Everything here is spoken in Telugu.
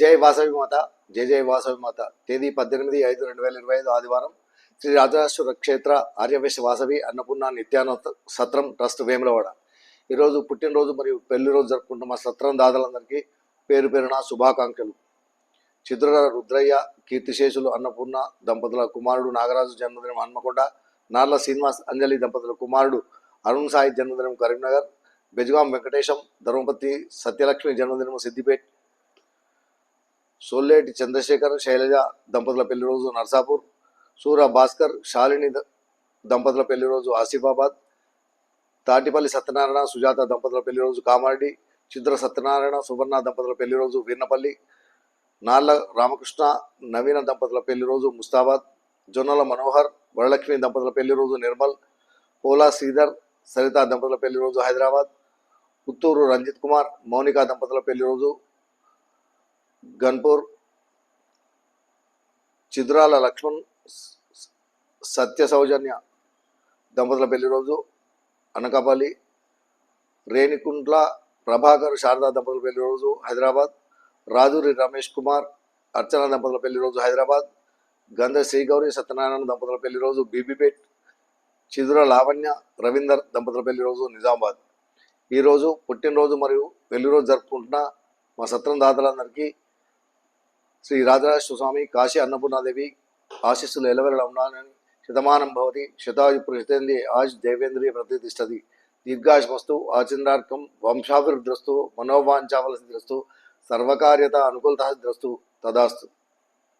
జై వాసవి మాత, జై జై వాసవి మాత. తేదీ 18/5/2025 ఆదివారం. శ్రీ రాజరాజేశ్వర క్షేత్ర ఆర్యవైశ్య వాసవి అన్నపూర్ణ నిత్యాన సత్రం ట్రస్ట్ వేములవాడ. ఈరోజు పుట్టినరోజు మరియు పెళ్లి రోజు జరుపుకుంటున్న మా సత్రం దాతలందరికీ పేరు పేరున శుభాకాంక్షలు. చిత్ర రుద్రయ్య కీర్తిశేషులు అన్నపూర్ణ దంపతుల కుమారుడు నాగరాజు జన్మదినం హన్మకొండ, నార్ల శ్రీనివాస్ అంజలి దంపతుల కుమారుడు అరుణ్ సాయి జన్మదినం కరీంనగర్, బెజగాం వెంకటేశం ధర్మపతి సత్యలక్ష్మి జన్మదినం సిద్దిపేట్, సోల్లేటి చంద్రశేఖర్ శైలజ దంపతుల పెళ్లి రోజు నర్సాపూర్, సూర భాస్కర్ శాలిని దంపతుల పెళ్లి రోజు ఆసిఫాబాద్, తాటిపల్లి సత్యనారాయణ సుజాత దంపతుల పెళ్లి రోజు కామారెడ్డి, చిత్ర సత్యనారాయణ సువర్ణ దంపతుల పెళ్లి రోజు వీర్నపల్లి, నార్ల రామకృష్ణ నవీన దంపతుల పెళ్లి రోజు ముస్తాబాద్, జొన్నల మనోహర్ వరలక్ష్మి దంపతుల పెళ్లి రోజు నిర్మల్, పోలా శ్రీధర్ సరిత దంపతుల పెళ్లి రోజు హైదరాబాద్, పుత్తూరు రంజిత్ కుమార్ మౌనిక దంపతుల పెళ్లి రోజు గన్పూర్, చిదురాల లక్ష్మణ్ సత్య సౌజన్య దంపతుల పెళ్లి రోజు అనకాపల్లి, రేణికుంట్ల ప్రభాకర్ శారదా దంపతుల పెళ్లి రోజు హైదరాబాద్, రాజూరి రమేష్ కుమార్ అర్చన దంపతుల పెళ్లి రోజు హైదరాబాద్, గంధ శ్రీగౌరి సత్యనారాయణ దంపతుల పెళ్లి రోజు బీబీపేట్, చిదుర లావణ్య రవీందర్ దంపతుల పెళ్లి రోజు నిజామాబాద్. ఈరోజు పుట్టినరోజు మరియు పెళ్లి రోజు జరుపుకుంటున్న మా సత్రం దాతలందరికీ శ్రీ రాజరాజేశ్వర స్వామి కాశీ అన్నపూర్ణాదేవి ఆశీస్సులు ఎలవెల్ల ఉండాలని. శతమానం భవతి శతాయు పురుషేంద్రియ ఆయుష్ దేవేంద్రియ ప్రతిష్టతి. దీర్ఘాయుష్మస్తు ఆచంద్రార్కం వంశాభివృద్ధిరస్తు మనోవాంఛాఫలసిద్ధిరస్తు సర్వకార్యత అనుకూలత సిద్ధిరస్తు తదాస్తు.